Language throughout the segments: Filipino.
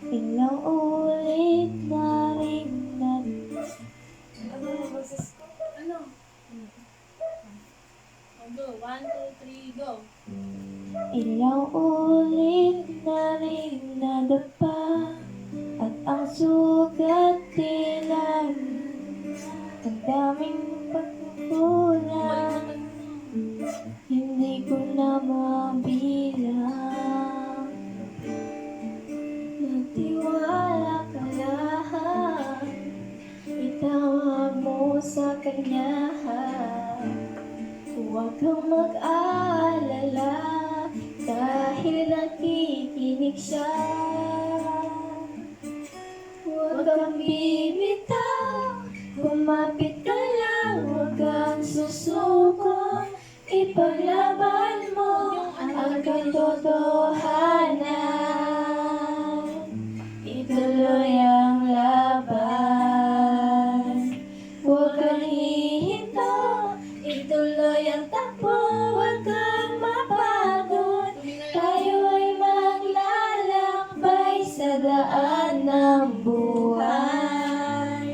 Ilang ulit na rin Ano? Go. 1, 2, 3, go. Ilang ulit na rin nadapa at ang sugat tila ang daming pagkukulang, hindi ko na mabilang. Nagtiwala ka lang, itawag mo sa kanya. Huwag kang mag-aalala dahil nakikinig siya. Huwag kang bibitaw, kumapit ka lang, huwag kang susuko. Ipaglaban mo ang katotohanan, ituloy ang laban. Huwag kang hihinto, ituloy ang takbo, huwag kang mapagod. Tayo ay maglalakbay sa daan ng buhay.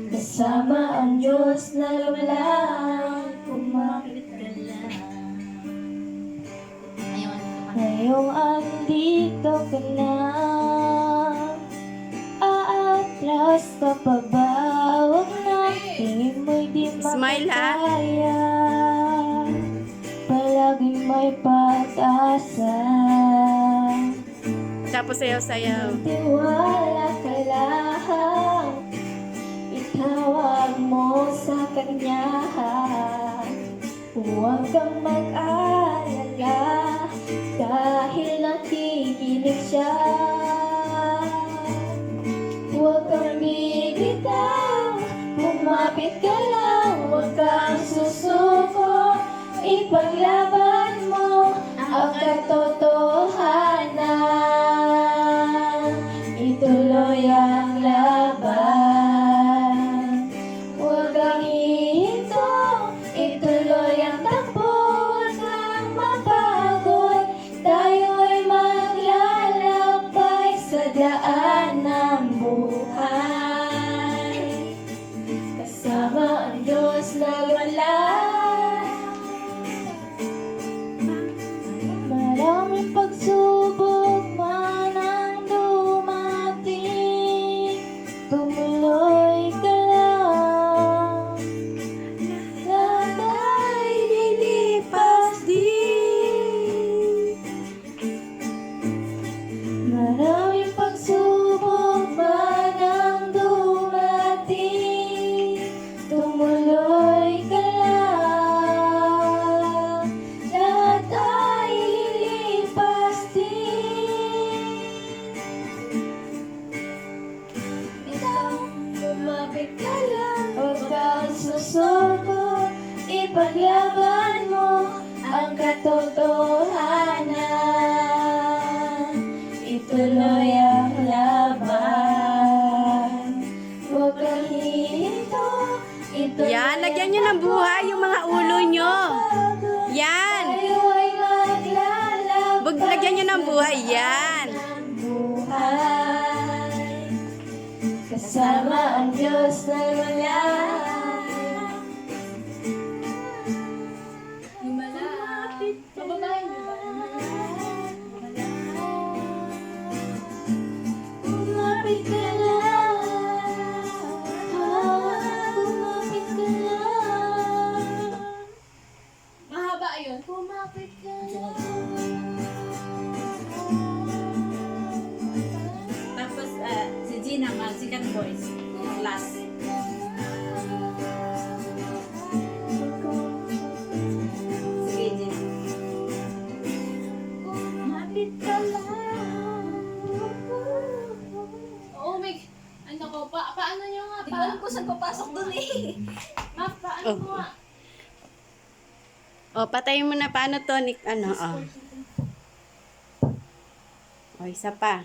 Kasama ang Diyos na lumlang, kumapit ka lang. Ngayong andito ka na, aatras ka pa ba? Huwag na, tingin mo'y di Smile, ha? makakaya. Palaging may pag-asa. Tapos sayaw-sayaw. Tiwala ka lang, itawag mo sa kanya. Huwag kang mag-alala dahil nakikinig siya. Huwag kang bibitaw, kumapit ka lang, huwag kang susuko. Ipaglaban mo ang katotohanan, ituloy ang laban. Huwag kang hihinto, ituloy ang takbo, huwag kang mapagod. Tayo ay maglalakbay sa daan ng buhay. Kasama ang Diyos na lumlang. Maraming pagsubok man ang dumating, tumuloy ka lang. Lahat ay lilipas din. Maraming pagsubok man ang dumating, tumuloy ka lang. Lahat ay lilipas din. Ikaw, lumapit ka lang, huwag kang susuko. Ipaglaban mo ang katotohanan, ituloy ang laban. Huwag kang hihinto, ituloy Yan, lagyan nyo ng buhay yung mga ulo nyo. Yan. tayo ay maglalakbay. Lagyan nyo ng buhay. Yan. Buhay. Kasama ang Diyos na lumlang. Himala. Pababahin mo ba? Kumapit ka lang, kumapit ka lang, Mahaba yun. kumapit ka lang. Tapos, si Gina, second voice. Last. Sige, Gina. Kumapit ka lang. Oo, may... Ano ko, paano nyo nga? Hindi ko alam kung saan papasok dun eh. Ma, paano Oh. mo nga? O, patayin mo na. Paano to? Ano, o. O, isa pa.